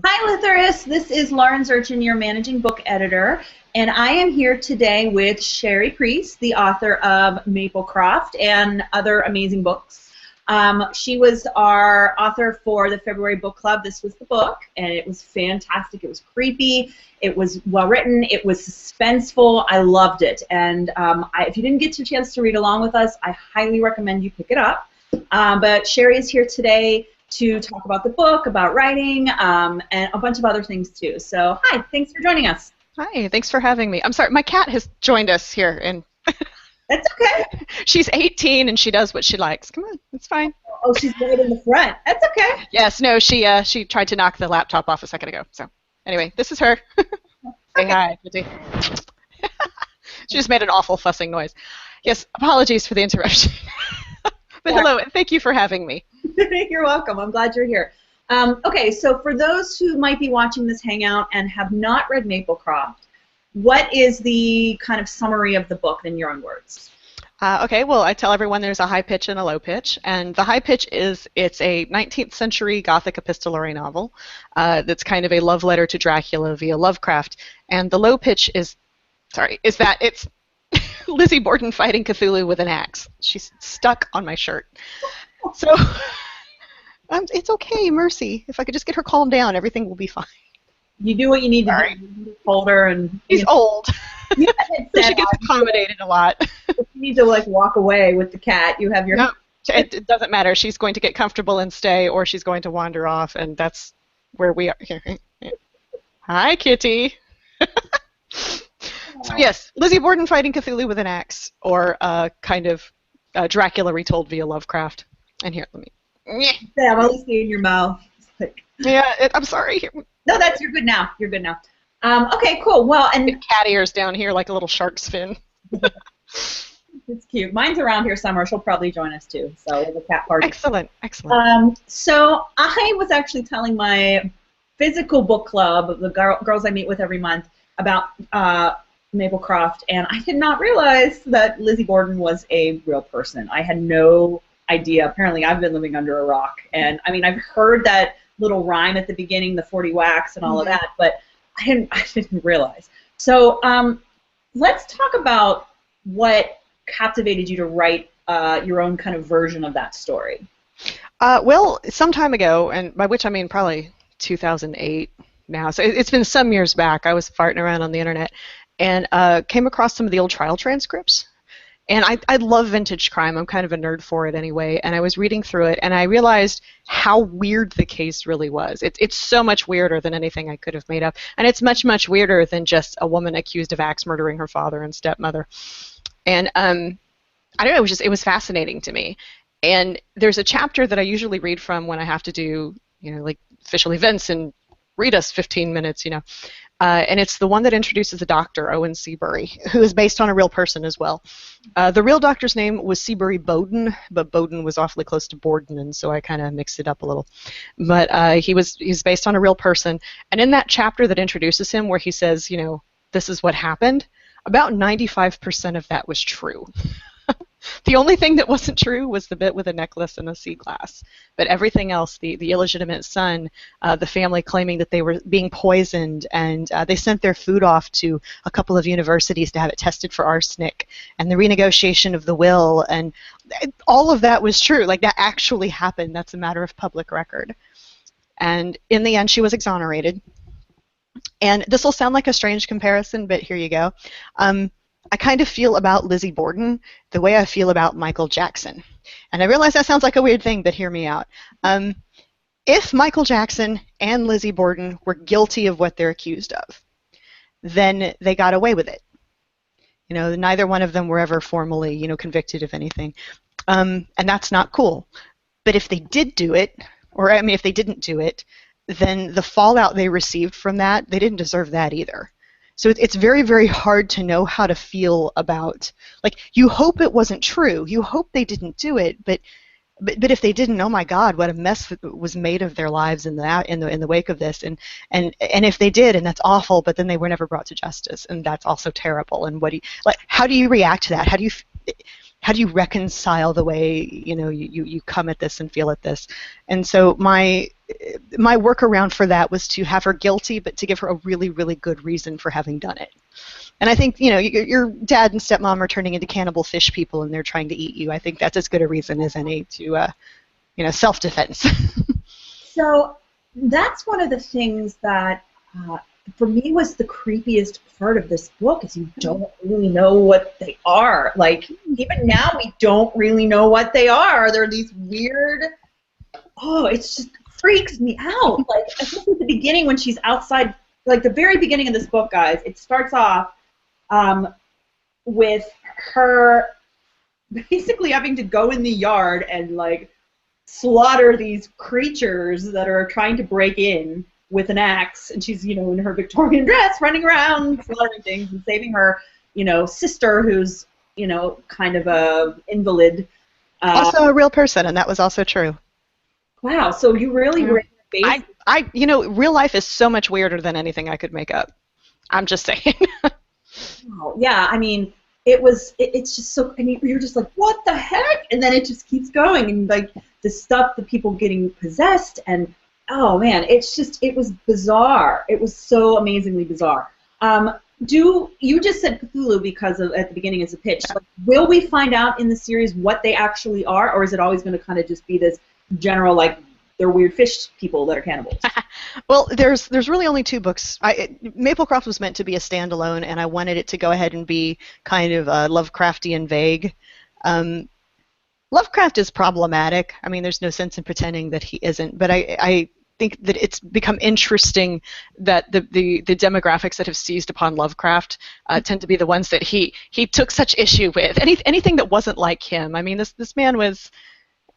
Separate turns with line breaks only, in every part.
Hi, Litherus. This is Lauren Zurchin, your managing book editor, and I am here today with Sherry Priest, the author of Maplecroft and other amazing books. She was our author for the February book club. This was the book, and it was fantastic. It was creepy. It was well written. It was suspenseful. I loved it. And if you didn't get a chance to read along with us, I highly recommend you pick it up. But Sherry is here today to talk about the book, about writing, and a bunch of other things too. So, hi, thanks for joining us.
Hi, thanks for having me. I'm sorry, my cat has joined us here, and
That's okay.
she's 18 and she does what she likes. Come on, it's fine.
Oh, she's right in the front. That's okay.
Yes, no, she tried to knock the laptop off a second ago. So, anyway, this is her. Say hi, Kitty. She just made an awful fussing noise. Yes, apologies for the interruption. But hello, and thank you for having me.
You're welcome. I'm glad you're here. Okay, so for those who might be watching this hangout and have not read Maplecroft, what is the kind of summary of the book in your own words?
Okay, well, I tell everyone there's a high pitch and a low pitch, and the high pitch is it's a 19th century Gothic epistolary novel that's kind of a love letter to Dracula via Lovecraft, and the low pitch is that it's Lizzie Borden fighting Cthulhu with an axe. She's stuck on my shirt. So it's okay, Mercy. If I could just get her calmed down, everything will be fine.
You do what you need to do. You hold her and
She's old.
You
So she gets accommodated a lot.
If you need to like walk away with the cat, you have your.
No, it doesn't matter. She's going to get comfortable and stay, or she's going to wander off, and that's where we are. Hi, Kitty. So yes, Lizzie Borden fighting Cthulhu with an axe, or kind of Dracula retold via Lovecraft. And here, let me.
Yeah, I'm only seeing your mouth.
Yeah, I'm sorry.
No, you're good now. You're good now. Okay, cool. Well, and
cat ears down here like a little shark's fin.
it's cute. Mine's around here somewhere. She'll probably join us too. So the cat party.
Excellent, excellent.
So I was actually telling my physical book club, the girls I meet with every month, about Maplecroft, and I did not realize that Lizzie Borden was a real person. I had no idea. Apparently, I've been living under a rock, and I mean, I've heard that little rhyme at the beginning, the 40 wax and all of that, but I didn't realize. So let's talk about what captivated you to write your own kind of version of that story.
Well, some time ago, and by which I mean probably 2008 now, so it's been some years back, I was farting around on the internet and came across some of the old trial transcripts. And I love vintage crime. I'm kind of a nerd for it anyway. And I was reading through it, and I realized how weird the case really was. It's so much weirder than anything I could have made up. And it's much, much weirder than just a woman accused of axe murdering her father and stepmother. And I don't know, it was fascinating to me. And there's a chapter that I usually read from when I have to do, like official events and read us 15 minutes, and it's the one that introduces a doctor, Owen Seabury, who is based on a real person as well. The real doctor's name was Seabury Bowden, but Bowden was awfully close to Borden, and so I kind of mixed it up a little. But he's based on a real person, and in that chapter that introduces him, where he says, this is what happened, about 95% of that was true. The only thing that wasn't true was the bit with a necklace and a sea glass. But everything else, the illegitimate son, the family claiming that they were being poisoned, and they sent their food off to a couple of universities to have it tested for arsenic, and the renegotiation of the will, and all of that was true. Like, that actually happened. That's a matter of public record. And in the end, she was exonerated. And this will sound like a strange comparison, but here you go. I kind of feel about Lizzie Borden the way I feel about Michael Jackson. And I realize that sounds like a weird thing, but hear me out. If Michael Jackson and Lizzie Borden were guilty of what they're accused of, then they got away with it. Neither one of them were ever formally, convicted of anything. And that's not cool. But if they did do it, if they didn't do it, then the fallout they received from that, they didn't deserve that either. So it's very, very hard to know how to feel about, like, you hope it wasn't true. You hope they didn't do it, but if they didn't, oh my God, what a mess was made of their lives in the wake of this. And if they did, and that's awful, but then they were never brought to justice, and that's also terrible. And how do you react to that? How do you reconcile the way you come at this and feel at this? And so my workaround for that was to have her guilty, but to give her a really, really good reason for having done it. And I think, your dad and stepmom are turning into cannibal fish people, and they're trying to eat you. I think that's as good a reason as any to, self-defense.
So that's one of the things that, for me, was the creepiest part of this book, is you don't really know what they are. Like, even now, we don't really know what they are. They're these weird, it just freaks me out. Like, especially at the beginning when she's outside, like the very beginning of this book, guys, it starts off with her basically having to go in the yard and, like, slaughter these creatures that are trying to break in with an axe, and she's, in her Victorian dress, running around, slaughtering things, and saving her, sister, who's, kind of a invalid.
Also a real person, and that was also true.
Wow, so you really were in the base.
Real life is so much weirder than anything I could make up. I'm just saying.
Oh, yeah, I mean, it's just so, you're just like, what the heck? And then it just keeps going, and like the stuff, the people getting possessed, and oh man, it was bizarre. It was so amazingly bizarre. You just said Cthulhu because at the beginning as a pitch. Like, will we find out in the series what they actually are, or is it always going to kind of just be this general, like, they're weird fish people that are cannibals?
Well, there's really only 2 books. Maplecroft was meant to be a standalone, and I wanted it to go ahead and be kind of Lovecraftian vague. Lovecraft is problematic. I mean, there's no sense in pretending that he isn't, but I think that it's become interesting that the demographics that have seized upon Lovecraft tend to be the ones that he took such issue with. Anything that wasn't like him. I mean, this man was,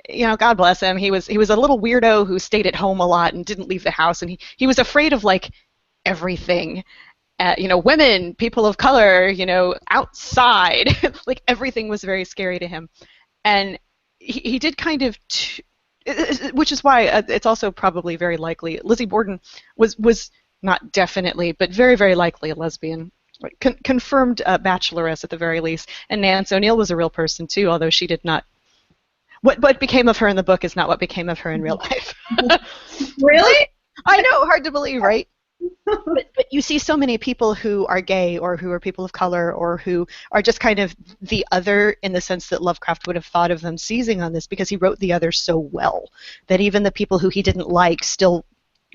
God bless him. He was a little weirdo who stayed at home a lot and didn't leave the house, and he was afraid of, like, everything. Women, people of color, outside. Like, everything was very scary to him. And he did kind of, which is why it's also probably very likely Lizzie Borden was not definitely, but very, very likely a lesbian. Confirmed bacheloress at the very least. And Nance O'Neill was a real person too, although she did not. What became of her in the book is not what became of her in real life.
Really?
I know, hard to believe, right? But you see so many people who are gay, or who are people of color, or who are just kind of the other, in the sense that Lovecraft would have thought of them seizing on this, because he wrote the other so well that even the people who he didn't like still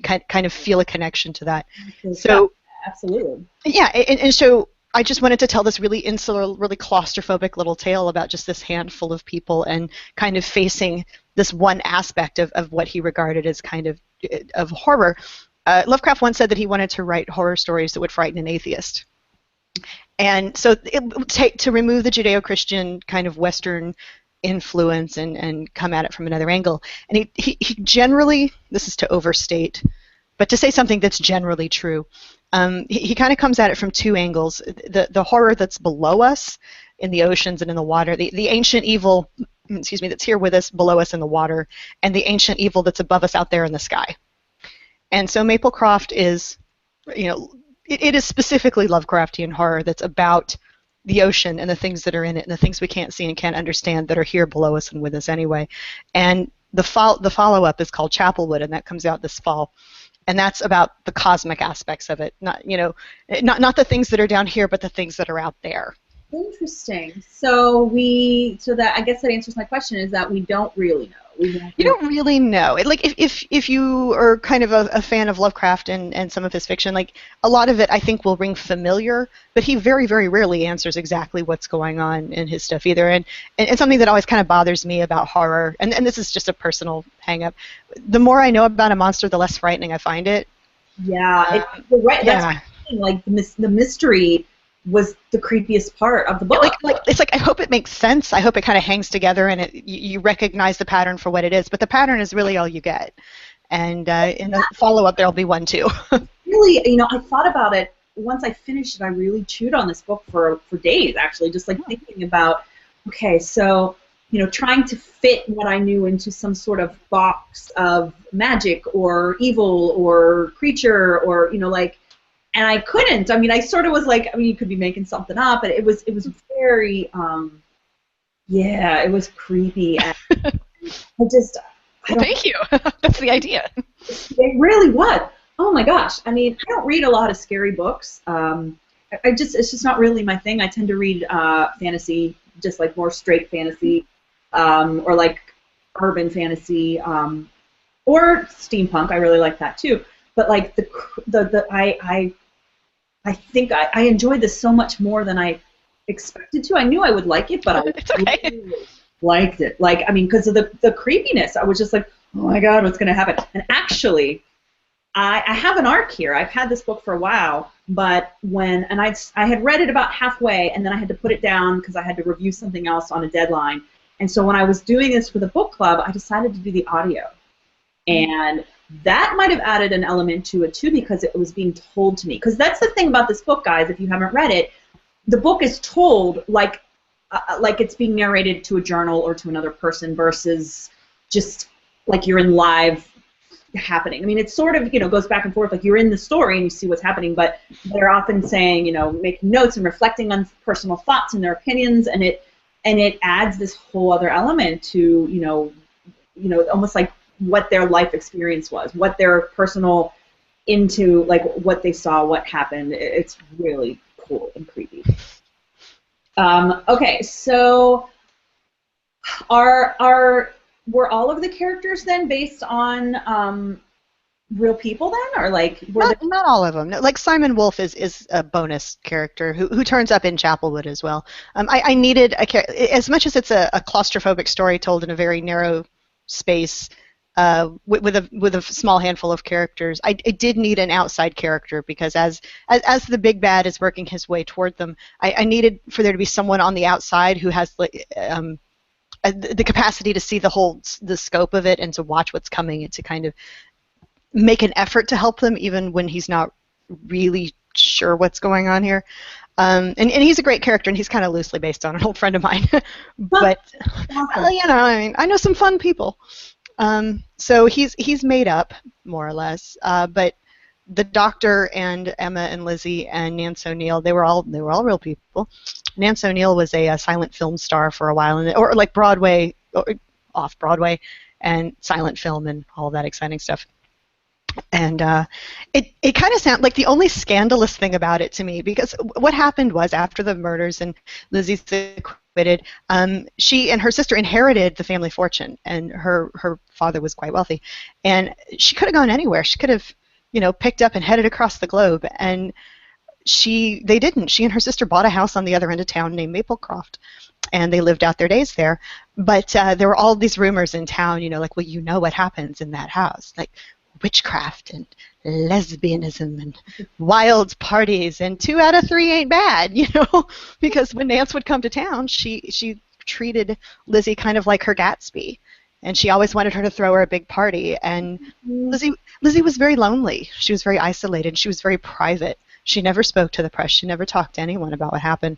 kind of feel a connection to that. So
absolutely.
Yeah, and so I just wanted to tell this really insular, really claustrophobic little tale about just this handful of people, and kind of facing this one aspect of what he regarded as kind of horror. Lovecraft once said that he wanted to write horror stories that would frighten an atheist. And so it would take to remove the Judeo-Christian kind of Western influence and come at it from another angle. And he generally, this is to overstate, but to say something that's generally true, he kind of comes at it from 2 angles. The horror that's below us in the oceans and in the water, the ancient evil, that's here with us, below us in the water, and the ancient evil that's above us out there in the sky. And so Maplecroft is, it is specifically Lovecraftian horror that's about the ocean and the things that are in it and the things we can't see and can't understand that are here below us and with us anyway. And the follow-up is called Chapelwood, and that comes out this fall. And that's about the cosmic aspects of it, not the things that are down here, but the things that are out there.
Interesting. So that, I guess that answers my question, is that we don't really know. You
don't really know. Like, if you are kind of a fan of Lovecraft and some of his fiction, like, a lot of it I think will ring familiar, but he very, very rarely answers exactly what's going on in his stuff either. And something that always kind of bothers me about horror, and this is just a personal hang-up, the more I know about a monster, the less frightening I find it.
Yeah, you're right.
Yeah.
That's like the mystery was the creepiest part of the book.
It's like, I hope it makes sense. I hope it kind of hangs together and you recognize the pattern for what it is. But the pattern is really all you get. And in the follow-up, there'll be one too.
Really, I thought about it. Once I finished it, I really chewed on this book for days, actually, just like thinking about, okay, so, trying to fit what I knew into some sort of box of magic or evil or creature or, and I couldn't. I mean, I sort of was like, you could be making something up, but it was very, it was creepy. And thank
you. That's the idea.
It really was. Oh my gosh. I mean, I don't read a lot of scary books. It's just not really my thing. I tend to read fantasy, just like more straight fantasy, or like urban fantasy, or steampunk. I really like that too. But like I think I enjoyed this so much more than I expected to. I knew I would like it, but I
It's okay.
really liked it. Like, I mean, because of the creepiness, I was just like, oh my God, what's going to happen? And actually, I have an arc here. I've had this book for a while, but I had read it about halfway, and then I had to put it down because I had to review something else on a deadline. And so when I was doing this for the book club, I decided to do the audio. And that might have added an element to it too because it was being told to me. Because that's the thing about this book, guys, if you haven't read it, the book is told like it's being narrated to a journal or to another person versus just like you're in live happening. I mean, it sort of, goes back and forth, like you're in the story and you see what's happening, but they're often saying, making notes and reflecting on personal thoughts and their opinions, and it adds this whole other element to, almost like what their life experience was, what their personal into, like what they saw, what happened. It's really cool and creepy. Okay, so were all of the characters then based on real people then, or like
not all of them. No, like Simon Wolf is a bonus character who turns up in Chapelwood as well. I needed as much as it's a claustrophobic story told in a very narrow space. With a small handful of characters, I did need an outside character because as the big bad is working his way toward them, I needed for there to be someone on the outside who has the capacity to see the scope of it and to watch what's coming and to kind of make an effort to help them even when he's not really sure what's going on here. And he's a great character, and he's kind of loosely based on an old friend of mine. But I mean, I know some fun people. So he's made up more or less, but the Doctor and Emma and Lizzie and Nance O'Neill, they were all real people. Nance O'Neill was a silent film star for a while, or like Broadway, or off Broadway, and silent film and all that exciting stuff. And it kind of sounds like the only scandalous thing about it to me, because what happened was after the murders and Lizzie's acquitted, she and her sister inherited the family fortune, and her father was quite wealthy, and she could have gone anywhere. She could have, picked up and headed across the globe, and they didn't. She and her sister bought a house on the other end of town named Maplecroft, and they lived out their days there. But there were all these rumors in town, like, well, what happens in that house, like witchcraft and lesbianism and wild parties, and 2 out of 3 ain't bad, because when Nance would come to town, she treated Lizzie kind of like her Gatsby, and she always wanted her to throw her a big party. And Lizzie was very lonely. She was very isolated. She was very private. She never spoke to the press. She never talked to anyone about what happened.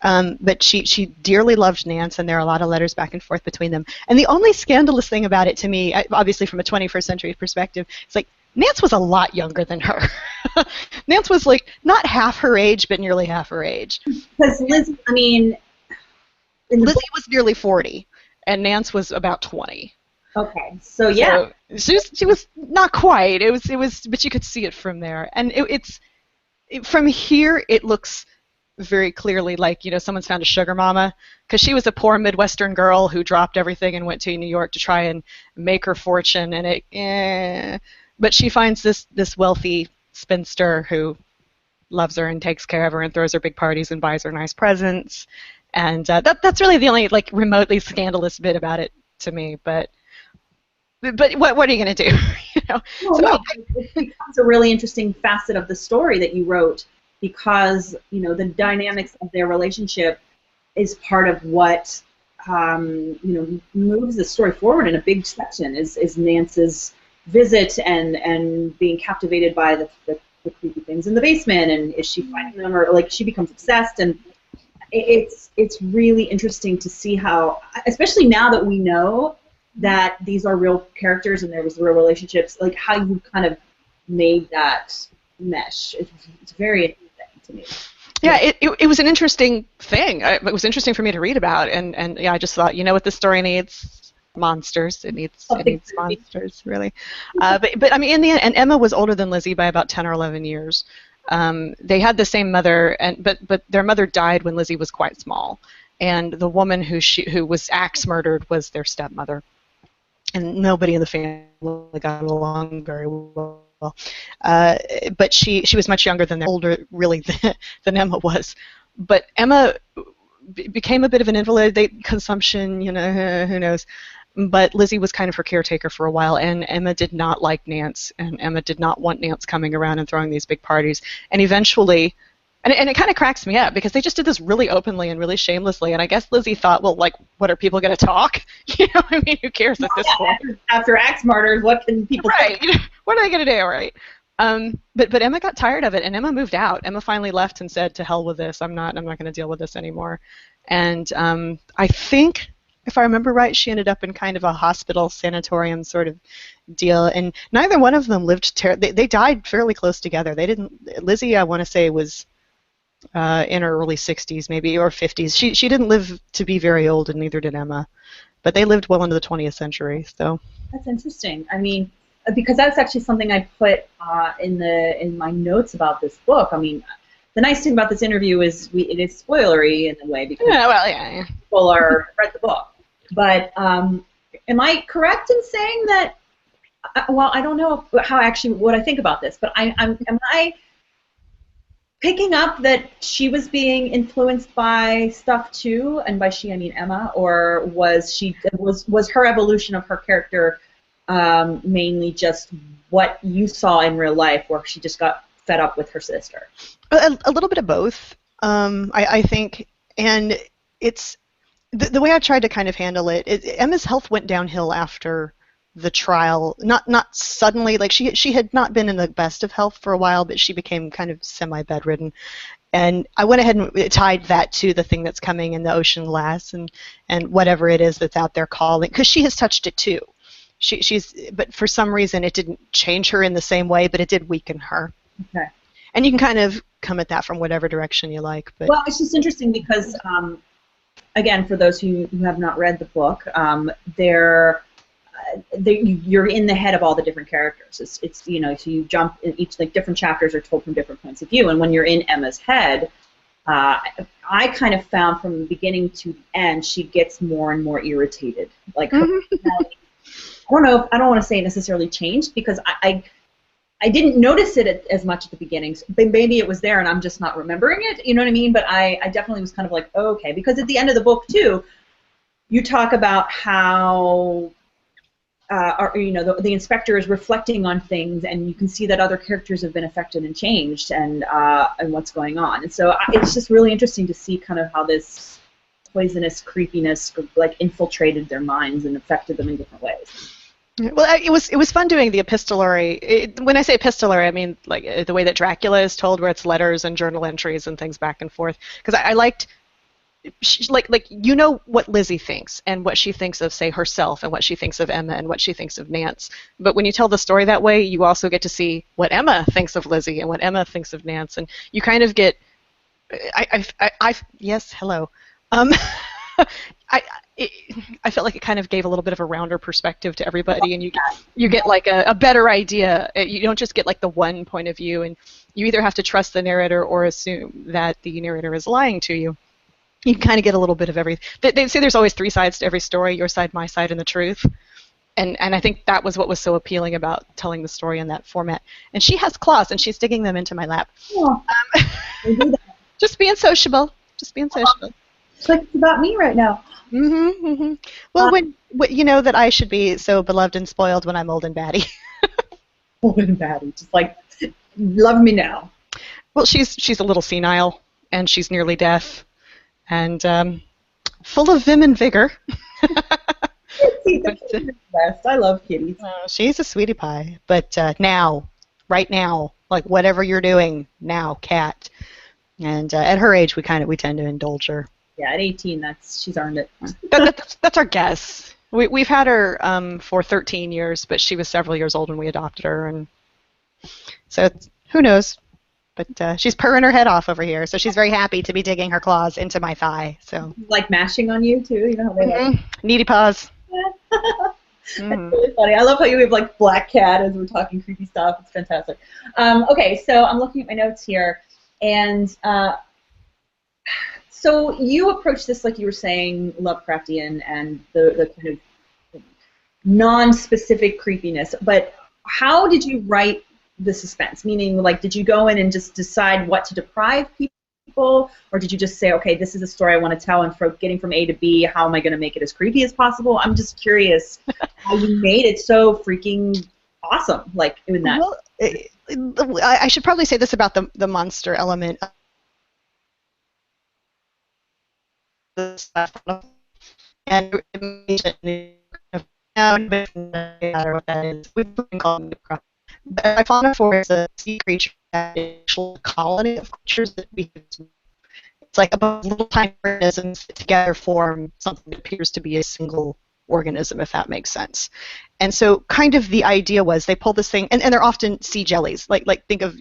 But she dearly loved Nance, and there are a lot of letters back and forth between them. And the only scandalous thing about it to me, obviously from a 21st century perspective, it's like Nance was a lot younger than her. Nance was like not half her age, but nearly half her age.
Because Lizzie
was nearly 40, and Nance was about 20.
Okay, so yeah,
so she was not quite. It was, but you could see it from there, and from here it looks very clearly like someone's found a sugar mama, because she was a poor Midwestern girl who dropped everything and went to New York to try and make her fortune, and but she finds this wealthy spinster who loves her and takes care of her and throws her big parties and buys her nice presents, and that's really the only like remotely scandalous bit about it to me. But what are you going to do?
It becomes a really interesting facet of the story that you wrote, because the dynamics of their relationship is part of what moves the story forward in a big section. Is Nance's visit and being captivated by the creepy things in the basement, and is she finding them, or like she becomes obsessed, and it's really interesting to see how, especially now that we know that these are real characters and there was real relationships, like how you kind of made that mesh. It's very interesting to me.
Yeah, it was an interesting thing. It was interesting for me to read about, and yeah, I just thought, what this story needs? monsters. It needs
Something creepy.
monsters, really. But I mean, in the end, and Emma was older than Lizzie by about 10 or 11 years. They had the same mother, but their mother died when Lizzie was quite small, and the woman who was axe murdered was their stepmother, and nobody in the family got along very well. But she was much younger than older, really, than Emma was. But Emma became a bit of an invalid. Consumption, who knows. But Lizzie was kind of her caretaker for a while, and Emma did not like Nance, and Emma did not want Nance coming around and throwing these big parties. And eventually, and it kind of cracks me up because they just did this really openly and really shamelessly. And I guess Lizzie thought, well, like, what are people going to talk? I mean, who cares at this point?
After axe murders, what can people say?
Right. What are they going to do, right? But Emma got tired of it, and Emma moved out. Emma finally left and said, to hell with this. I'm not going to deal with this anymore. And I think, if I remember right, she ended up in kind of a hospital sanatorium sort of deal, and neither one of them lived. They died fairly close together. They didn't. Lizzie, I want to say, was in her early 60s, maybe, or 50s. She didn't live to be very old, and neither did Emma. But they lived well into the 20th century. So
that's interesting. I mean, because that's actually something I put in my notes about this book. I mean, the nice thing about this interview is it is spoilery in a way because people are read the book. But am I correct in saying that? Well, I don't know what I think about this, but am I picking up that she was being influenced by stuff too, and by she I mean Emma, or was her evolution of her character mainly just what you saw in real life, where she just got fed up with her sister?
A little bit of both, I think, and it's the way I tried to kind of handle it. Emma's health went downhill after the trial, not suddenly. Like she had not been in the best of health for a while, but she became kind of semi-bedridden. And I went ahead and tied that to the thing that's coming in the ocean glass and whatever it is that's out there calling, because she has touched it too. But for some reason it didn't change her in the same way, but it did weaken her.
Okay.
And you can kind of come at that from whatever direction you like. But
well, it's just interesting because, again, for those who have not read the book, you're in the head of all the different characters. It's so you jump in each, like, different chapters are told from different points of view, and when you're in Emma's head, I kind of found from the beginning to the end she gets more and more irritated. Like her personality, I don't want to say necessarily changed because I didn't notice it as much at the beginning. Maybe it was there and I'm just not remembering it. You know what I mean? But I definitely was kind of like, oh, okay, because at the end of the book too, you talk about how the inspector is reflecting on things, and you can see that other characters have been affected and changed, and what's going on. And so it's just really interesting to see kind of how this poisonous creepiness like infiltrated their minds and affected them in different ways.
Well, it was fun doing the epistolary. When I say epistolary, I mean like the way that Dracula is told, where it's letters and journal entries and things back and forth. Because I liked, what Lizzie thinks and what she thinks of, say, herself, and what she thinks of Emma and what she thinks of Nance. But when you tell the story that way, you also get to see what Emma thinks of Lizzie and what Emma thinks of Nance, and you kind of get. Yes, hello. I felt like it kind of gave a little bit of a rounder perspective to everybody, and you get like a better idea. You don't just get like the one point of view, and you either have to trust the narrator or assume that the narrator is lying to you. You can kind of get a little bit of everything. They say there's always three sides to every story: your side, my side, and the truth. And I think that was what was so appealing about telling the story in that format. And she has claws, and she's digging them into my lap.
Yeah.
Just being sociable. Just being sociable.
It's like it's about me right now.
Mm-hmm, mm-hmm. Well, when you know that I should be so beloved and spoiled when I'm old and batty.
Old and batty, just like love me now.
Well, she's a little senile, and she's nearly deaf, and full of vim and vigor.
Best. I love kitties.
She's a sweetie pie, but right now, like whatever you're doing now, cat. And at her age, we tend to indulge her.
Yeah, at 18, she's earned it.
That's our guess. We've had her for 13 years, but she was several years old when we adopted her, and so who knows? But she's purring her head off over here, so she's very happy to be digging her claws into my thigh. So
like mashing on you too, you know how they like.
Needy paws.
That's
Mhm.
really funny. I love how you have like black cat as we're talking creepy stuff. It's fantastic. Okay, so I'm looking at my notes here, and so you approach this like you were saying, Lovecraftian, and the kind of non-specific creepiness. But how did you write the suspense? Meaning, like, did you go in and just decide what to deprive people, or did you just say, okay, this is a story I want to tell, and for getting from A to B, how am I going to make it as creepy as possible? I'm just curious how you made it so freaking awesome, like in that.
Well, I should probably say this about the monster element of the stuff. And now matter what that is. We can call it Maplecroft. But I found it for is a sea creature that is actually a colony of creatures that we. It's like a bunch of little tiny organisms that together form something that appears to be a single organism, if that makes sense. And so, kind of the idea was they pull this thing, and they're often sea jellies. Like think of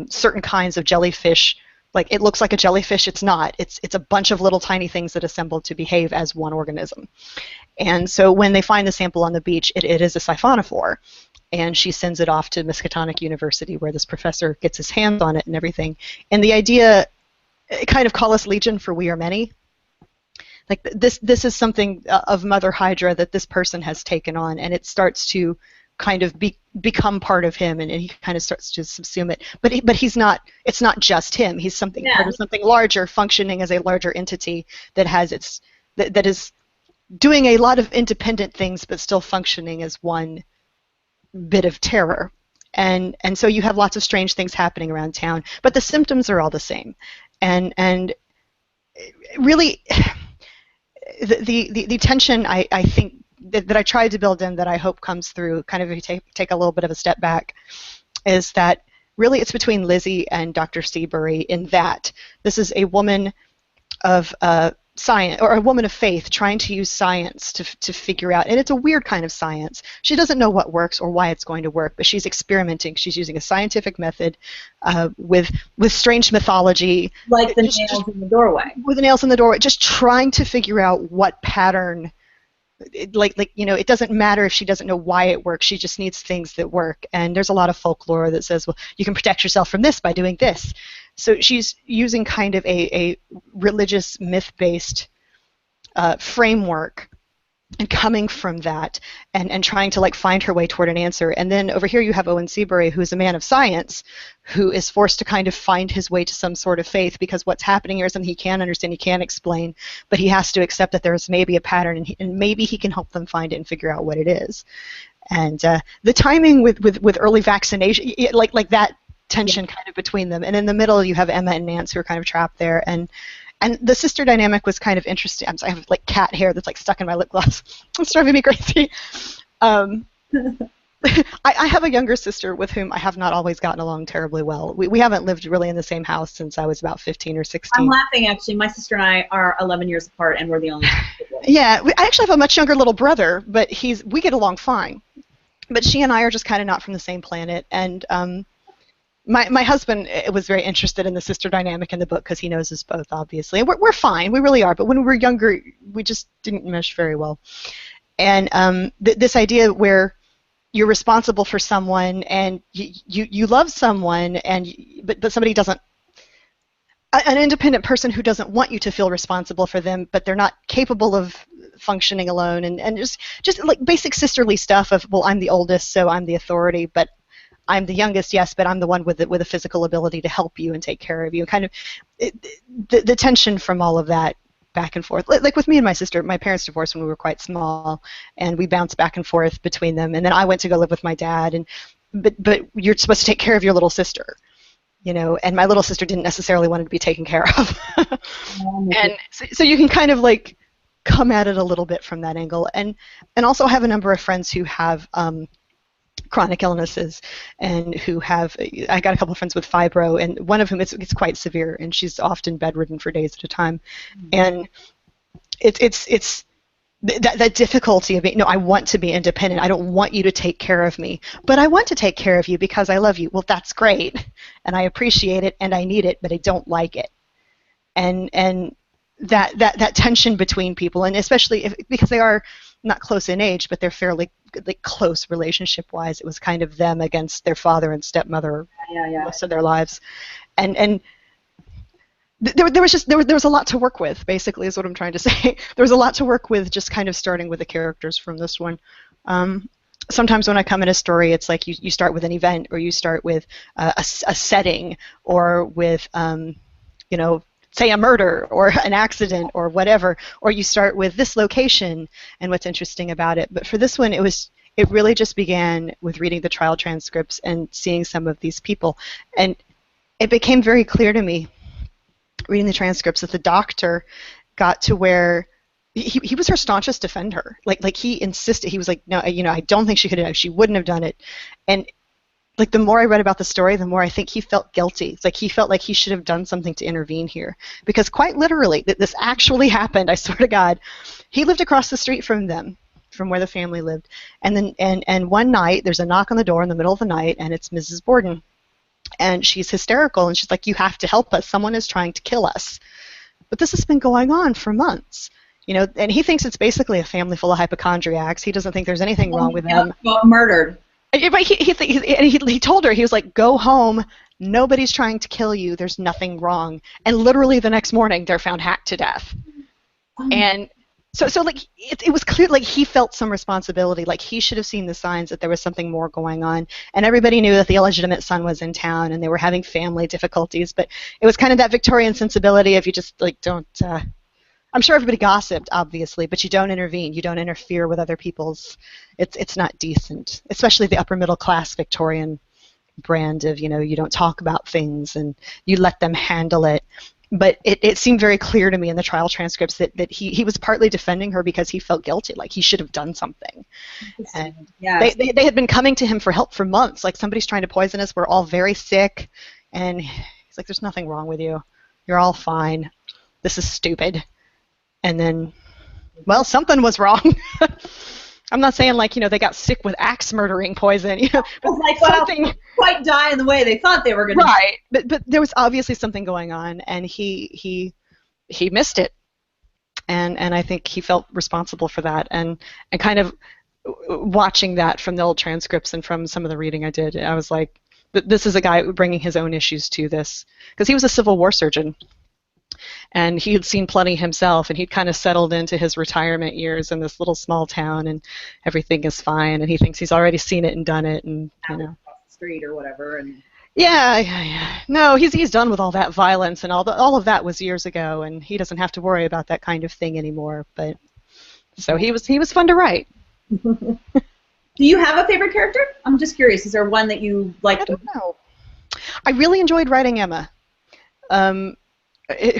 certain kinds of jellyfish. Like it looks like a jellyfish, it's not. It's a bunch of little tiny things that assemble to behave as one organism. And so when they find the sample on the beach, it is a siphonophore. And she sends it off to Miskatonic University, where this professor gets his hands on it and everything. And the idea, kind of call us legion for we are many. Like this is something of Mother Hydra that this person has taken on, and it starts to kind of become part of him, and he kind of starts to subsume it. But he's not. It's not just him. He's something part of something larger, functioning as a larger entity that has that is doing a lot of independent things, but still functioning as one bit of terror. And so you have lots of strange things happening around town, but the symptoms are all the same. And really, the tension I think that I tried to build in, that I hope comes through, kind of if you take a little bit of a step back, is that really it's between Lizzie and Dr. Seabury, in that this is a woman of science, or a woman of faith, trying to use science to figure out, and it's a weird kind of science. She doesn't know what works or why it's going to work, but she's experimenting. She's using a scientific method with strange mythology,
like the nails in the doorway.
With the nails in the doorway, just trying to figure out what pattern. It doesn't matter if she doesn't know why it works. She just needs things that work. And there's a lot of folklore that says, well, you can protect yourself from this by doing this. So she's using kind of a religious myth-based framework, and coming from that, and trying to find her way toward an answer. And then over here you have Owen Seabury, who's a man of science, who is forced to kind of find his way to some sort of faith, because what's happening here is something he can't understand, he can't explain, but he has to accept that there's maybe a pattern, and maybe he can help them find it and figure out what it is. And the timing with early vaccination, like that tension kind of between them. And in the middle you have Emma and Nance, who are kind of trapped there. And the sister dynamic was kind of interesting. I have cat hair that's stuck in my lip gloss. It's driving me crazy. I have a younger sister with whom I have not always gotten along terribly well. We haven't lived really in the same house since I was about 15 or 16.
I'm laughing, actually. My sister and I are 11 years apart, and we're the only two.
Yeah, I actually have a much younger little brother, but we get along fine. But she and I are just kind of not from the same planet. And my husband was very interested in the sister dynamic in the book, because he knows us both, obviously. And we're fine, we really are. But when we were younger, we just didn't mesh very well. And this idea where you're responsible for someone, and you love someone, but somebody doesn't, an independent person who doesn't want you to feel responsible for them, but they're not capable of functioning alone, and just basic sisterly stuff of, well, I'm the oldest, so I'm the authority, but I'm the youngest, yes, but I'm the one with a physical ability to help you and take care of you. Kind of the tension from all of that back and forth. Like with me and my sister, my parents divorced when we were quite small, and we bounced back and forth between them. And then I went to go live with my dad, but you're supposed to take care of your little sister, and my little sister didn't necessarily want to be taken care of. And so you can kind of come at it a little bit from that angle, and also have a number of friends who have chronic illnesses, and who have, I got a couple of friends with fibro, and one of whom it's quite severe, and she's often bedridden for days at a time. And it's that difficulty of being, no, I want to be independent, I don't want you to take care of me, but I want to take care of you because I love you. Well, that's great, and I appreciate it, and I need it, but I don't like it. And that tension between people, and especially because they are not close in age, but they're fairly like close relationship-wise. It was kind of them against their father and stepmother most of their lives, and there was a lot to work with. Basically, is what I'm trying to say. There was a lot to work with, just kind of starting with the characters from this one. Sometimes when I come in a story, it's like you start with an event, or you start with a setting, or with say a murder or an accident or whatever, or you start with this location and what's interesting about it. But for this one, it really just began with reading the trial transcripts and seeing some of these people, and it became very clear to me reading the transcripts that the doctor got to where he was her staunchest defender. Like he insisted, he was like, no, I don't think she could have, she wouldn't have done it. And like the more I read about the story, the more I think he felt guilty. It's like he felt like he should have done something to intervene here, because quite literally, this actually happened. I swear to God, he lived across the street from them, from where the family lived, and then and one night there's a knock on the door in the middle of the night, and it's Mrs. Borden, and she's hysterical, and she's like, "You have to help us. Someone is trying to kill us." But this has been going on for months. And he thinks it's basically a family full of hypochondriacs. He doesn't think there's anything wrong with them.
Murdered.
But he told her, he was like, "Go home. Nobody's trying to kill you. There's nothing wrong." And literally the next morning, they're found hacked to death. And so like it was clear, like he felt some responsibility, like he should have seen the signs that there was something more going on. And everybody knew that the illegitimate son was in town, and they were having family difficulties. But it was kind of that Victorian sensibility of you just like don't. I'm sure everybody gossiped, obviously, but you don't intervene. You don't interfere with other people's. It's not decent, especially the upper middle class Victorian brand of, you don't talk about things and you let them handle it. But it seemed very clear to me in the trial transcripts that he was partly defending her because he felt guilty, like he should have done something. And they had been coming to him for help for months, like somebody's trying to poison us, we're all very sick. And he's like, "There's nothing wrong with you. You're all fine. This is stupid." And then, well, something was wrong. I'm not saying like, they got sick with axe murdering poison, but
like, something quite die in the way they thought they were going to.
Right, but there was obviously something going on, and he missed it, and I think he felt responsible for that, and kind of watching that from the old transcripts and from some of the reading I did, I was like, this is a guy bringing his own issues to this, because he was a Civil War surgeon. And he had seen plenty himself, and he'd kind of settled into his retirement years in this little small town, and everything is fine, and he thinks he's already seen it and done it, and
across the street or whatever. And
yeah. No, he's done with all that violence, and all of that was years ago, and he doesn't have to worry about that kind of thing anymore. But so he was fun to write.
Do you have a favorite character? I'm just curious. Is there one that you liked?
I don't know. I really enjoyed writing Emma. Because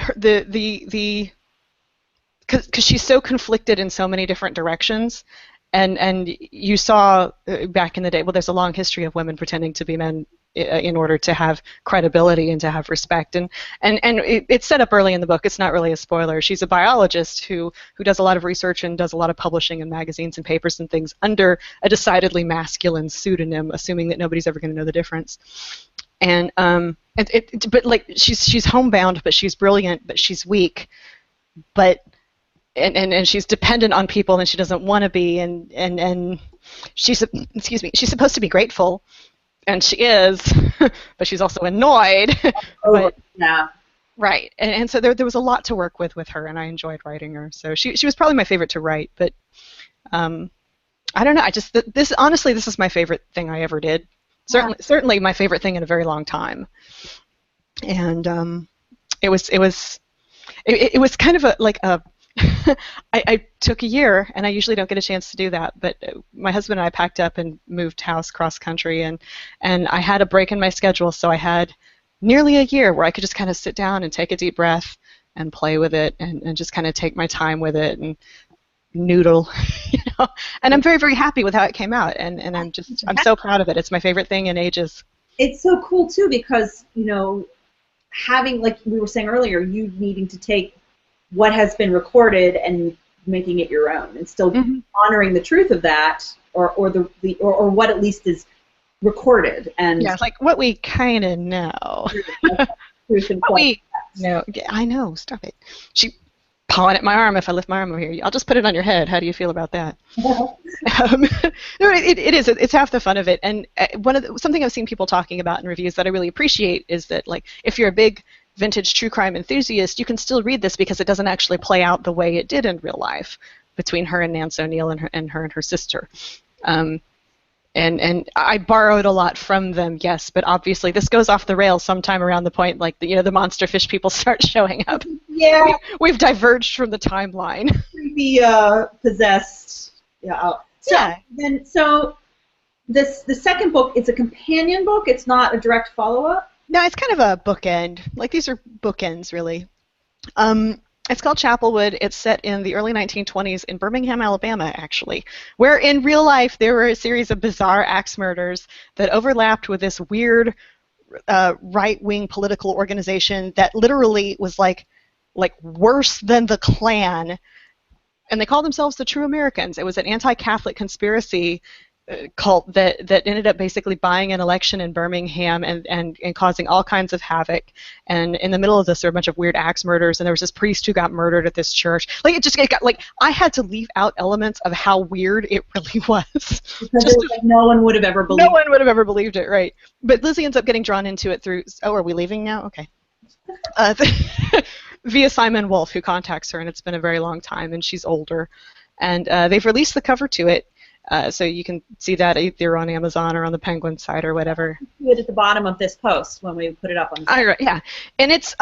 she's so conflicted in so many different directions, and you saw back in the day, well, there's a long history of women pretending to be men in order to have credibility and to have respect, and it's set up early in the book. It's not really a spoiler. She's a biologist who does a lot of research and does a lot of publishing in magazines and papers and things under a decidedly masculine pseudonym, assuming that nobody's ever going to know the difference. And but like she's homebound, but she's brilliant, but she's weak, but and she's dependent on people, and she doesn't want to be, and she's supposed to be grateful, and she is, but she's also annoyed. But,
yeah. Right,
and so there was a lot to work with her, and I enjoyed writing her. So she was probably my favorite to write, but I don't know. Honestly, this is my favorite thing I ever did. Certainly my favorite thing in a very long time, and it was kind of I took a year, and I usually don't get a chance to do that, but my husband and I packed up and moved house cross country, and I had a break in my schedule, so I had nearly a year where I could just kind of sit down and take a deep breath and play with it, and just kind of take my time with it and noodle, and I'm very, very happy with how it came out, and I'm so proud of it. It's my favorite thing in ages.
It's so cool too, because having, like we were saying earlier, you needing to take what has been recorded and making it your own, and still honoring the truth of that, or what at least is recorded, and
yeah, like what we kind of know.
Truth and
what we know. I know. Stop it. pawing at my arm if I lift my arm over here. I'll just put it on your head. How do you feel about that? No, it is. It's half the fun of it. And something I've seen people talking about in reviews that I really appreciate is that, like, if you're a big vintage true crime enthusiast, you can still read this because it doesn't actually play out the way it did in real life between her and Nance O'Neill and her sister. And I borrowed a lot from them, yes, but obviously this goes off the rails sometime around the point, like, the monster fish people start showing up.
Yeah.
We've diverged from the timeline.
Creepy, possessed. Yeah. So the second book, it's a companion book. It's not a direct follow-up.
No, it's kind of a bookend. Like, these are bookends, really. It's called Chapelwood. It's set in the early 1920s in Birmingham, Alabama, actually, where in real life there were a series of bizarre axe murders that overlapped with this weird right-wing political organization that literally was like worse than the Klan, and they called themselves the True Americans. It was an anti-Catholic conspiracy cult that ended up basically buying an election in Birmingham and causing all kinds of havoc. And in the middle of this, there were a bunch of weird axe murders, and there was this priest who got murdered at this church. Like, it got like, I had to leave out elements of how weird it really was.
Because like no one would have ever believed it.
No one would have ever believed it, right? But Lizzie ends up getting drawn into it through. Oh, are we leaving now? Okay. Via Simon Wolf, who contacts her, and it's been a very long time, and she's older. And they've released the cover to it. So you can see that either on Amazon or on the Penguin site or whatever.
See it at the bottom of this post when we put it up on the site.
Yeah, and it's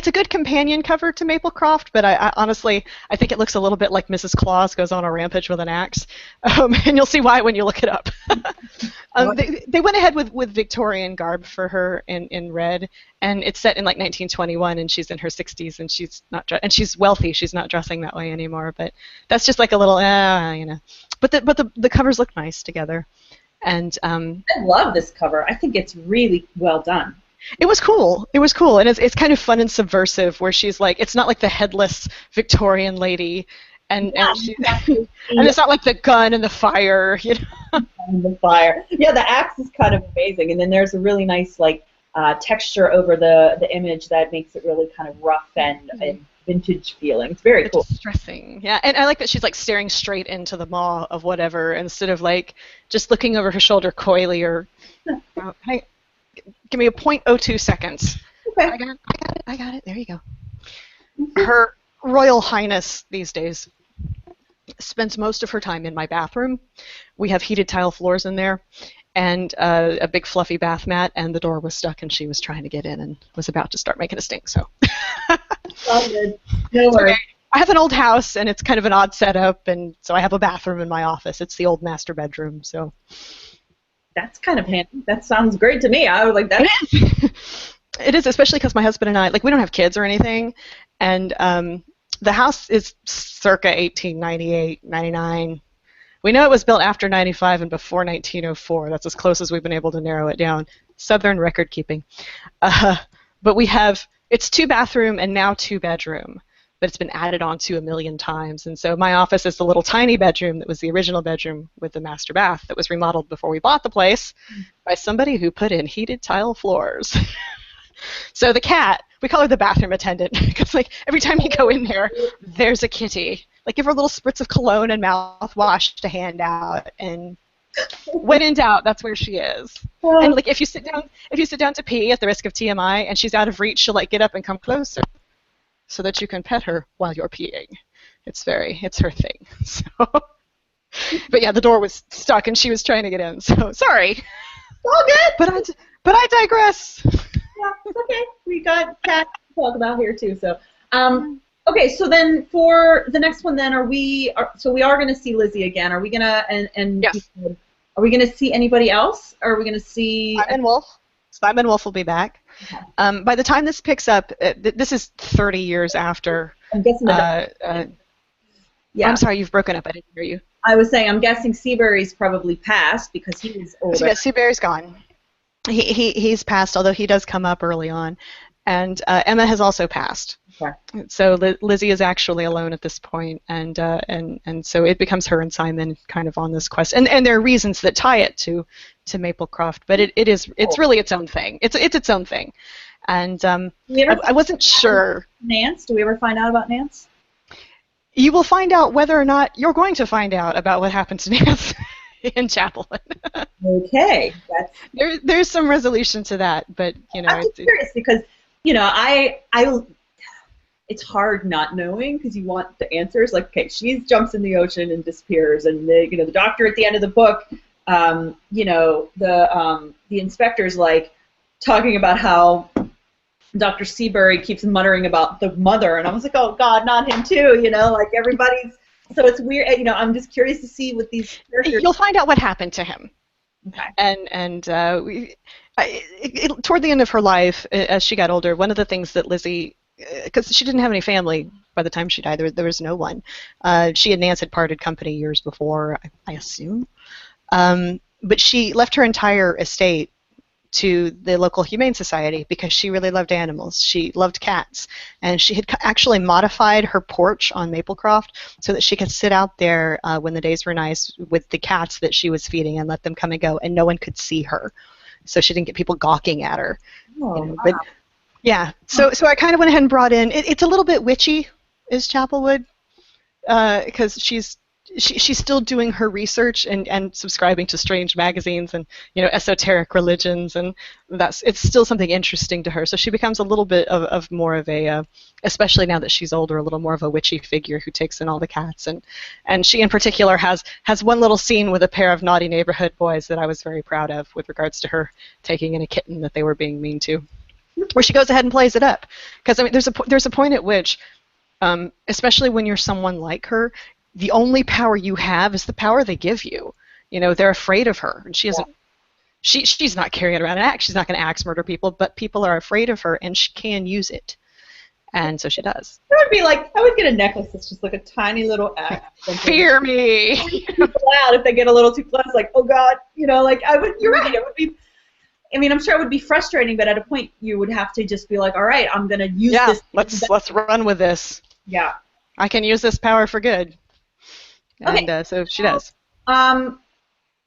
a good companion cover to Maplecroft, but I honestly think it looks a little bit like Mrs. Claus goes on a rampage with an axe, and you'll see why when you look it up. They went ahead with Victorian garb for her in red, and it's set in like 1921, and she's in her 60s, and she's not and she's wealthy. She's not dressing that way anymore, but that's just like a little, But the covers look nice together, and I
love this cover. I think it's really well done.
It was cool, and it's kind of fun and subversive. Where she's like, it's not like the headless Victorian lady, and
exactly.
And it's not like the gun and the fire,
The fire. Yeah, the axe is kind of amazing, and then there's a really nice texture over the image that makes it really kind of rough and vintage feeling. It's very cool.
Distressing. Yeah, and I like that she's like staring straight into the maw of whatever instead of like just looking over her shoulder coyly or. Give me a 0.02 seconds.
Okay.
I got it. There you go. Her Royal Highness these days spends most of her time in my bathroom. We have heated tile floors in there and a big fluffy bath mat, and the door was stuck, and she was trying to get in and was about to start making a stink. So.
All good. No worries.
Okay. I have an old house, and it's kind of an odd setup, and so I have a bathroom in my office. It's the old master bedroom, so.
That's kind of handy. That sounds great to me. I was like, that.
It is, especially because my husband and I, we don't have kids or anything, and the house is circa 1898, 99. We know it was built after 95 and before 1904. That's as close as we've been able to narrow it down. Southern record keeping. But it's 2-bathroom and now 2-bedroom. But it's been added on to a million times. And so my office is the little tiny bedroom that was the original bedroom with the master bath that was remodeled before we bought the place by somebody who put in heated tile floors. So the cat, we call her the bathroom attendant because every time you go in there, there's a kitty. Give her a little spritz of cologne and mouthwash to hand out, and when in doubt, that's where she is. And if you sit down to pee at the risk of TMI and she's out of reach, she'll get up and come closer, so that you can pet her while you're peeing. It's her thing. So, but yeah, the door was stuck and she was trying to get in. So sorry.
All good.
But I digress.
Yeah, it's okay. We got cats to talk about here too. So, okay. So then for the next one, then we are going to see Lizzie again. Are we gonna
Yes.
Are we gonna see anybody else? Or are we gonna see
Simon Wolf? Simon Wolf will be back. Okay. By the time this picks up, this is 30 years after.
I'm guessing
yeah. I'm sorry, you've broken up. I didn't hear you.
I was saying, I'm guessing Seabury's probably passed because he's older.
Yeah, Seabury's gone. He's passed, although he does come up early on. And Emma has also passed. Okay. So Lizzie is actually alone at this point, and so it becomes her and Simon kind of on this quest. And there are reasons that tie it to Maplecroft, but it's really its own thing. It's its own thing. And
we ever
I wasn't sure.
Nance? Do we ever find out about Nance?
You will find out whether or not you're going to find out about what happened to Nance in Chapel.
Okay,
There's some resolution to that, but
I'm just curious because I it's hard not knowing because you want the answers. Like, okay, she jumps in the ocean and disappears, and the doctor at the end of the book, the inspector's like talking about how Dr. Seabury keeps muttering about the mother, and I was like, oh God, not him too, like everybody's. So it's weird, I'm just curious to see what these characters.
You'll find out what happened to him.
Okay.
And toward the end of her life, as she got older, one of the things that Lizzie, because she didn't have any family by the time she died, there was no one. She and Nance had parted company years before, I assume. But she left her entire estate to the local humane society because she really loved animals. She loved cats, and she had actually modified her porch on Maplecroft so that she could sit out there when the days were nice with the cats that she was feeding and let them come and go, and no one could see her, so she didn't get people gawking at her.
Wow.
But yeah, so I kind of went ahead and brought in. It's a little bit witchy, is Chapelwood, because she's still doing her research and subscribing to strange magazines and esoteric religions, and it's still something interesting to her. So she becomes a little bit of more of a, especially now that she's older, a little more of a witchy figure who takes in all the cats. And she in particular has one little scene with a pair of naughty neighborhood boys that I was very proud of with regards to her taking in a kitten that they were being mean to, where she goes ahead and plays it up. Because there's a point at which, especially when you're someone like her, the only power you have is the power they give you. They're afraid of her, and she isn't. She's not carrying around an axe. She's not going to axe murder people, but people are afraid of her, and she can use it, and so she does.
That would be like, I would get a necklace that's just like a tiny little axe.
Fear me.
People out if they get a little too close, like, oh God, I would. You're right. It would be. I mean, I'm sure it would be frustrating, but at a point you would have to just be like, all right, I'm going to use this.
Let's run with this.
Yeah.
I can use this power for good.
Okay.
And so she does.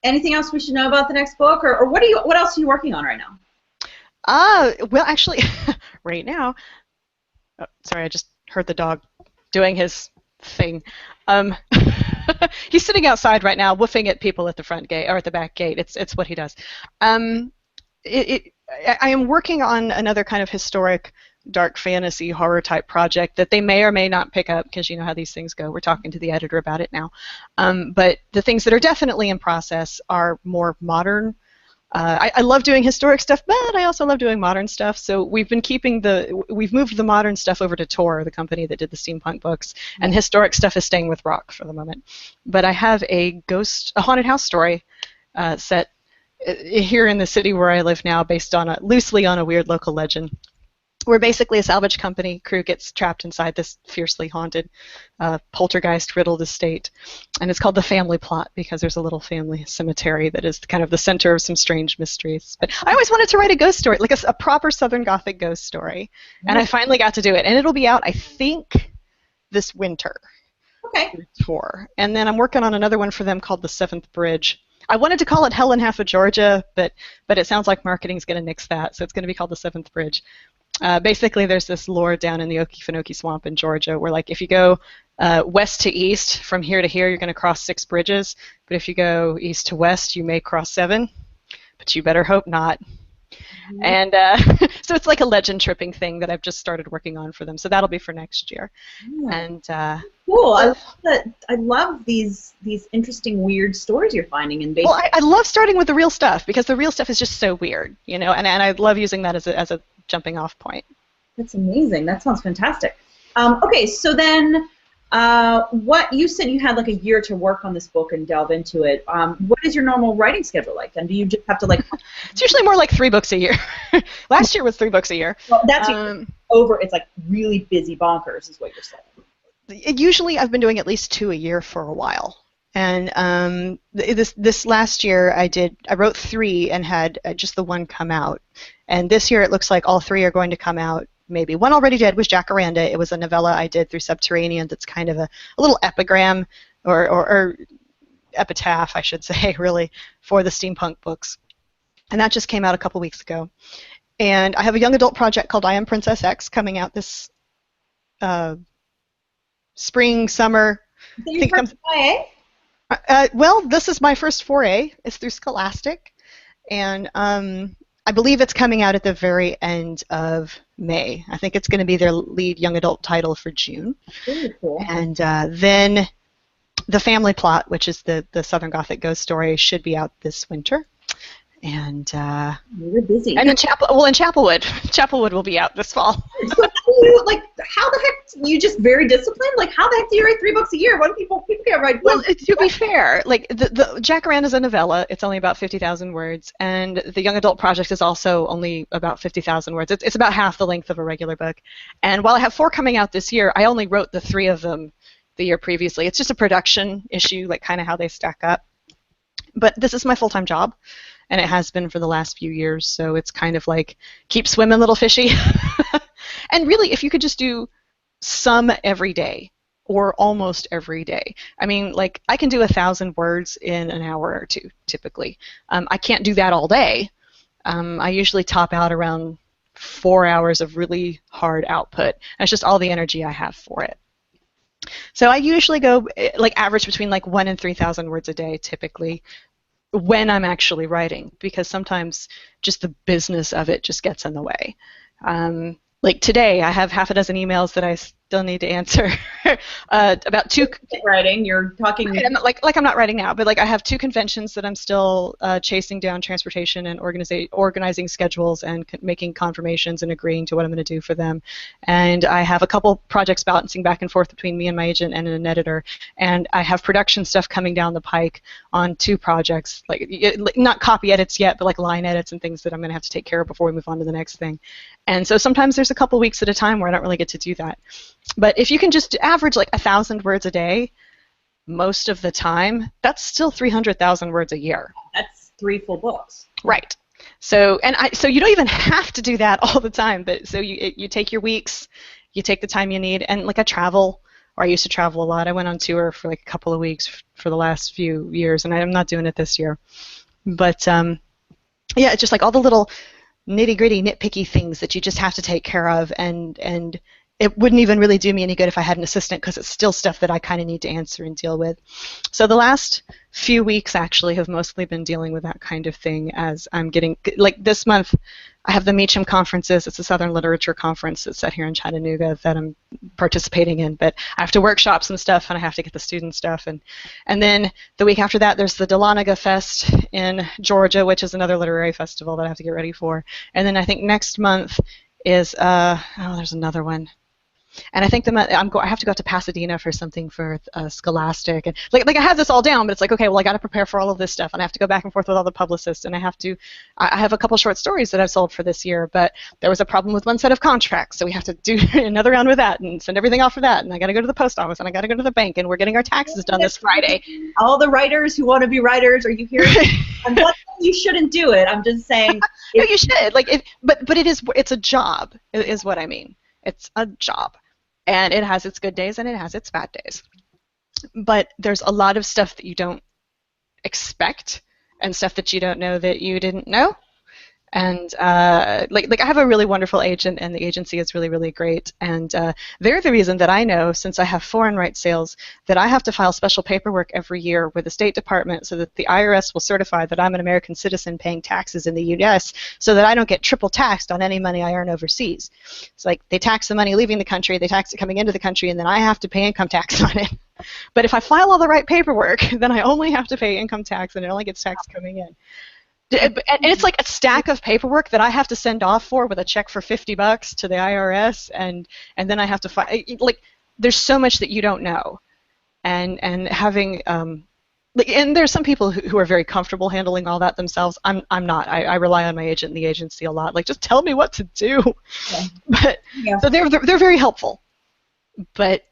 Anything else we should know about the next book, or what else are you working on right now?
Well, actually, right now. Oh, sorry, I just heard the dog doing his thing. He's sitting outside right now, woofing at people at the front gate or at the back gate. It's what he does. I am working on another kind of historic dark fantasy horror type project that they may or may not pick up, because you know how these things go. We're talking to the editor about it now. But the things that are definitely in process are more modern. I love doing historic stuff, but I also love doing modern stuff. So we've moved the modern stuff over to Tor, the company that did the steampunk books, and historic stuff is staying with Rock for the moment. But I have a haunted house story set here in the city where I live now, based on loosely on a weird local legend, where basically a salvage company crew gets trapped inside this fiercely haunted, poltergeist-riddled estate. And it's called The Family Plot because there's a little family cemetery that is kind of the center of some strange mysteries. But I always wanted to write a ghost story, like a proper Southern Gothic ghost story. And I finally got to do it. And it'll be out, I think, this winter.
Okay.
And then I'm working on another one for them called The Seventh Bridge. I wanted to call it Hell in Half of Georgia, but it sounds like marketing's going to nix that, so it's going to be called The Seventh Bridge. Basically, there's this lore down in the Okefenokee Swamp in Georgia where, like, if you go west to east, from here to here, you're going to cross 6 bridges. But if you go east to west, you may cross 7. But you better hope not. Mm-hmm. And so it's like a legend tripping thing that I've just started working on for them. So that'll be for next year. Yeah. And
cool. I love these interesting, weird stories you're finding in.
Well, I love starting with the real stuff because the real stuff is just so weird, and I love using that as a jumping off point.
That's amazing. That sounds fantastic. Okay, so then what you said you had like a year to work on this book and delve into it. What is your normal writing schedule like? And do you just have to like?
It's usually more like 3 books a year. Last year was 3 books a year.
Well, that's over. It's like really busy bonkers, is what you're saying.
Usually, I've been doing at least 2 a year for a while. And this last year, I wrote 3 and had just the 1 come out. And this year, it looks like all 3 are going to come out. Maybe one already did was Jacaranda. It was a novella I did through Subterranean that's kind of a little epigram or epitaph, I should say, really, for the steampunk books. And that just came out a couple weeks ago. And I have a young adult project called I Am Princess X coming out this spring, summer.
So your first YA?
Well, this is my first foray. It's through Scholastic, and I believe it's coming out at the very end of May. I think it's going to be their lead young adult title for June.
Really cool.
And then The Family Plot, which is the Southern Gothic ghost story, should be out this winter. And
you're busy.
And in Chapelwood. Chapelwood will be out this fall.
So how the heck, you just very disciplined? Like, how the heck do you write 3 books a year? When people can't write
one. Well, to be fair, like the Jacaranda's a novella. It's only about 50,000 words, and the young adult project is also only about 50,000 words. It's about half the length of a regular book. And while I have 4 coming out this year, I only wrote the 3 of them the year previously. It's just a production issue, like kind of how they stack up. But this is my full-time job, and it has been for the last few years, so it's kind of like, keep swimming, little fishy. And really, if you could just do some every day, or almost every day. I mean, like, I can do 1,000 words in an hour or 2, typically. I can't do that all day. I usually top out around 4 hours of really hard output. And it's just all the energy I have for it. So I usually go, like, average between, like, 1,000 and 3,000 words a day, typically, when I'm actually writing, because sometimes just the business of it just gets in the way. Like today, I have half a dozen emails that I still need to answer about 2.
Writing, you're talking.
Right, I'm not, like I'm not writing now, but like I have 2 conventions that I'm still chasing down transportation and organizing schedules and making confirmations and agreeing to what I'm going to do for them. And I have a couple projects bouncing back and forth between me and my agent and an editor. And I have production stuff coming down the pike on 2 projects, like not copy edits yet, but like line edits and things that I'm going to have to take care of before we move on to the next thing. And so sometimes there's a couple weeks at a time where I don't really get to do that. But if you can just average like 1,000 words a day, most of the time, that's still 300,000 words a year.
That's 3 full books.
Right. So so you don't even have to do that all the time. But so you take your weeks, you take the time you need, and like I travel, or I used to travel a lot. I went on tour for like a couple of weeks for the last few years, and I'm not doing it this year. But yeah, it's just like all the little nitty-gritty, nitpicky things that you just have to take care of, and it wouldn't even really do me any good if I had an assistant, because it's still stuff that I kind of need to answer and deal with. So the last few weeks actually have mostly been dealing with that kind of thing, as I'm getting, like this month, I have the Meacham conferences. It's a Southern Literature Conference that's set here in Chattanooga that I'm participating in, but I have to workshop some stuff and I have to get the student stuff. And then the week after that, there's the Dahlonega Fest in Georgia, which is another literary festival that I have to get ready for. And then I think next month is, there's another one. And I think I have to go out to Pasadena for something for Scholastic, and like I have this all down, but it's like, okay, well, I got to prepare for all of this stuff, and I have to go back and forth with all the publicists, and I have a couple short stories that I've sold for this year, but there was a problem with one set of contracts, so we have to do another round with that and send everything off for that, and I got to go to the post office, and I got to go to the bank, and we're getting our taxes done this Friday.
All the writers who want to be writers, are you hearing? I'm not saying you shouldn't do it. I'm just saying.
No, you should. But it's a job, is what I mean. It's a job. And it has its good days and it has its bad days. But there's a lot of stuff that you don't expect and stuff that you don't know that you didn't know. And like I have a really wonderful agent, and the agency is really, really great. And they're the reason that I know, since I have foreign rights sales, that I have to file special paperwork every year with the State Department so that the IRS will certify that I'm an American citizen paying taxes in the U.S. so that I don't get triple taxed on any money I earn overseas. It's like they tax the money leaving the country, they tax it coming into the country, and then I have to pay income tax on it. But if I file all the right paperwork, then I only have to pay income tax, and it only gets taxed coming in. And it's like a stack of paperwork that I have to send off for with a check for $50 to the IRS, and then I have to like there's so much that you don't know, and having and there's some people who are very comfortable handling all that themselves. I'm not. I rely on my agent and the agency a lot. Like, just tell me what to do. Yeah. But yeah. So they're very helpful. But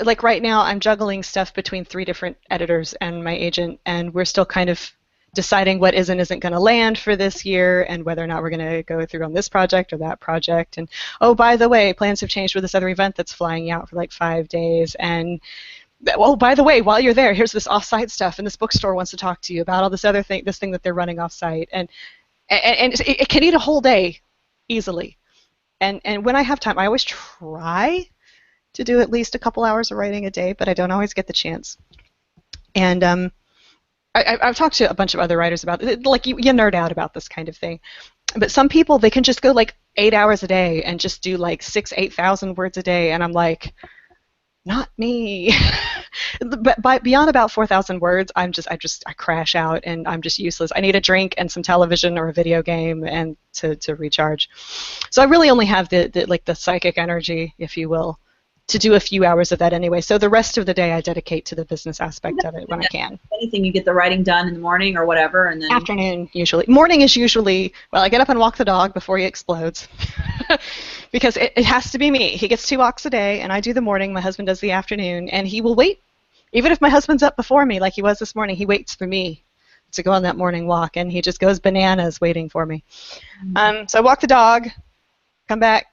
like right now, I'm juggling stuff between 3 different editors and my agent, and we're still kind of deciding what is and isn't going to land for this year, and whether or not we're going to go through on this project or that project. And oh, by the way, plans have changed with this other event that's flying out for like 5 days. And oh, by the way, while you're there, here's this off-site stuff, and this bookstore wants to talk to you about all this other thing, this thing that they're running off-site. And it can eat a whole day easily. And when I have time, I always try to do at least a couple hours of writing a day, but I don't always get the chance. And I've talked to a bunch of other writers about it. Like, you nerd out about this kind of thing. But some people, they can just go like 8 hours a day and just do like 8,000 words a day. And I'm like, not me. But beyond about 4,000 words, I crash out and I'm just useless. I need a drink and some television or a video game and to recharge. So I really only have the psychic energy, if you will, to do a few hours of that anyway. So the rest of the day I dedicate to the business aspect of it when I can.
Anything, you get the writing done in the morning or whatever, and then
afternoon usually. Morning is usually, well, I get up and walk the dog before he explodes. Because it has to be me. He gets 2 walks a day, and I do the morning. My husband does the afternoon, and he will wait. Even if my husband's up before me, like he was this morning, he waits for me to go on that morning walk, and he just goes bananas waiting for me. So I walk the dog, come back,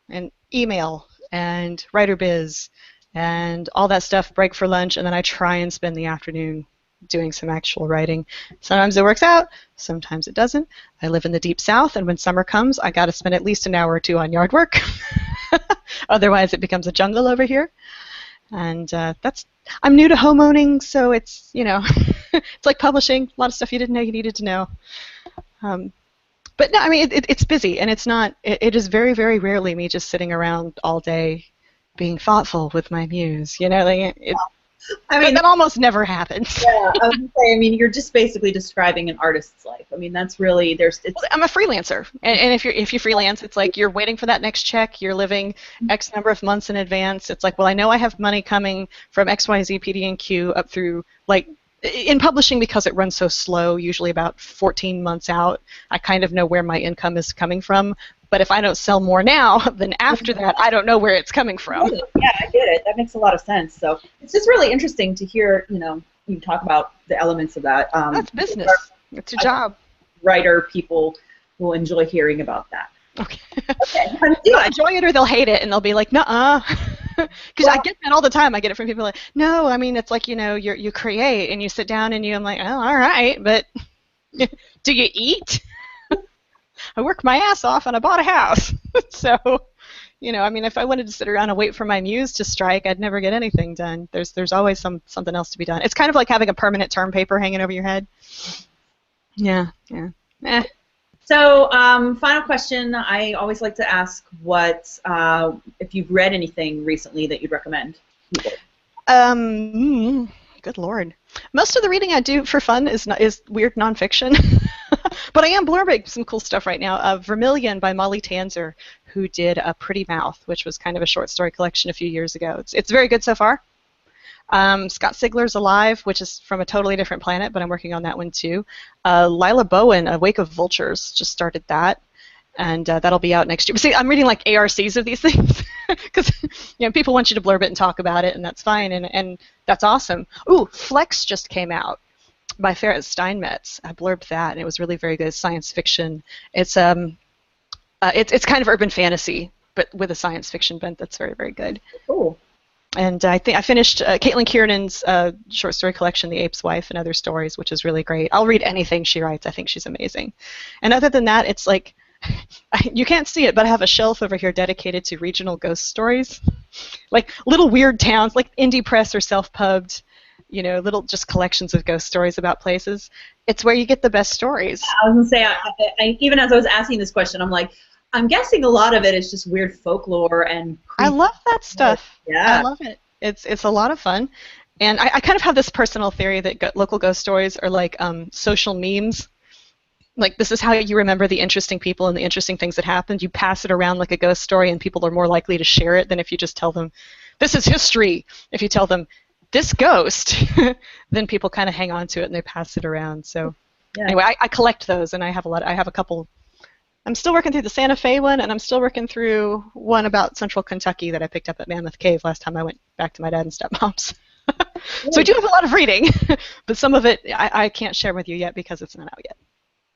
and email, and writer biz, and all that stuff, break for lunch, and then I try and spend the afternoon doing some actual writing. Sometimes it works out, sometimes it doesn't. I live in the deep south, and when summer comes, I got to spend at least an hour or 2 on yard work. Otherwise, it becomes a jungle over here. And I'm new to homeowning, so it's, it's like publishing, a lot of stuff you didn't know you needed to know. But no, I mean, it's busy, and it's not, it is very, very rarely me just sitting around all day being thoughtful with my muse, that almost never happens.
Yeah, I was gonna say, you're just basically describing an artist's life. That's really,
I'm a freelancer, and if you freelance, it's like you're waiting for that next check, you're living X number of months in advance. It's like, well, I know I have money coming from XYZ PD&Q up through, like, in publishing, because it runs so slow, usually about 14 months out, I kind of know where my income is coming from. But if I don't sell more now, then after that, I don't know where it's coming from.
Yeah, I get it. That makes a lot of sense. So it's just really interesting to hear, you talk about the elements of that.
That's business. It's a job.
Writer people will enjoy hearing about that.
Okay.
Okay.
They'll enjoy it or they'll hate it, and they'll be like, nuh-uh. Because I get that all the time. I get it from people like, no, it's like, you create and you sit down and I'm like, oh, all right, but do you eat? I worked my ass off and I bought a house. So, if I wanted to sit around and wait for my muse to strike, I'd never get anything done. There's always something else to be done. It's kind of like having a permanent term paper hanging over your head. Yeah.
So, final question. I always like to ask if you've read anything recently that you'd recommend.
Good Lord. Most of the reading I do for fun is weird nonfiction. But I am blurbing some cool stuff right now. Vermilion by Molly Tanzer, who did A Pretty Mouth, which was kind of a short story collection a few years ago. It's very good so far. Scott Sigler's Alive, which is from a totally different planet, but I'm working on that one too. Lila Bowen, A Wake of Vultures, just started that, and that'll be out next year. But see, I'm reading like ARCs of these things because people want you to blurb it and talk about it, and that's fine, and that's awesome. Ooh, Flex just came out by Ferret Steinmetz. I blurbed that, and it was really very good. Science fiction. It's kind of urban fantasy, but with a science fiction bent. That's very, very good.
Cool.
And I think I finished Caitlin Kiernan's short story collection, The Ape's Wife and Other Stories, which is really great. I'll read anything she writes. I think she's amazing. And other than that, it's like, you can't see it, but I have a shelf over here dedicated to regional ghost stories. Like little weird towns, like indie press or self-pubbed, little just collections of ghost stories about places. It's where you get the best stories.
I was going to say, I even as I was asking this question, I'm like, I'm guessing a lot of it is just weird folklore and
I love that stuff.
Yeah.
I love it. It's a lot of fun. And I kind of have this personal theory that local ghost stories are like social memes. Like, this is how you remember the interesting people and the interesting things that happened. You pass it around like a ghost story, and people are more likely to share it than if you just tell them, this is history. If you tell them, this ghost, then people kind of hang on to it and they pass it around. So anyway, I collect those, and I have a couple. I'm still working through the Santa Fe one, and I'm still working through one about Central Kentucky that I picked up at Mammoth Cave last time I went back to my dad and stepmom's. So I do have a lot of reading, but some of it I can't share with you yet because it's not out yet.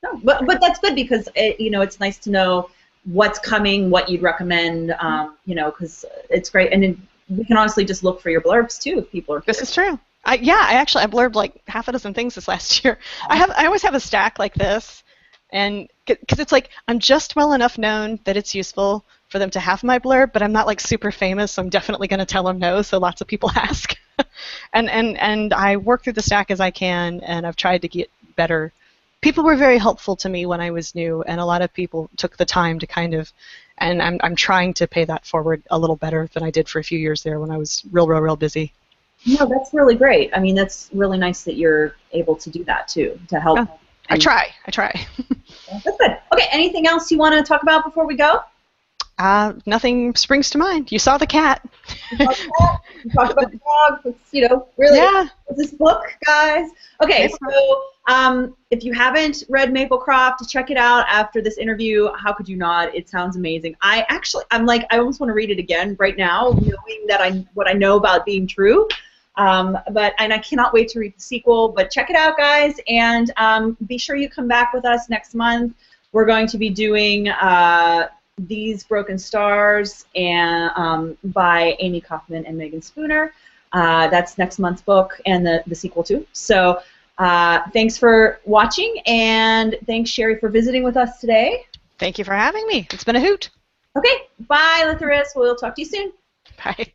No, but that's good because it's nice to know what's coming, what you'd recommend, because it's great, and then we can honestly just look for your blurbs too if people are.
This is true. I blurbed like half a dozen things this last year. I always have a stack like this, And because it's like I'm just well enough known that it's useful for them to have my blurb, but I'm not like super famous, so I'm definitely going to tell them no, so lots of people ask. and I work through the stack as I can, and I've tried to get better. People were very helpful to me when I was new, and a lot of people took the time to kind of, and I'm trying to pay that forward a little better than I did for a few years there when I was real busy.
No, that's really great. I mean, that's really nice that you're able to do that too, to help.
Yeah, I try.
That's good. Okay, anything else you want to talk about before we go?
Nothing springs to mind. You saw the cat.
You talked about the dog. It's, really,
Yeah.
It's this book, guys. Okay, so if you haven't read Maplecroft, check it out after this interview. How could you not? It sounds amazing. I almost want to read it again right now, knowing that what I know about being true. And I cannot wait to read the sequel. But check it out, guys, and be sure you come back with us next month. We're going to be doing These Broken Stars and by Amy Kaufman and Megan Spooner. That's next month's book and the sequel too. So thanks for watching, and thanks, Sherry, for visiting with us today.
Thank you for having me. It's been a hoot.
Okay, bye, Litharis. We'll talk to you soon.
Bye.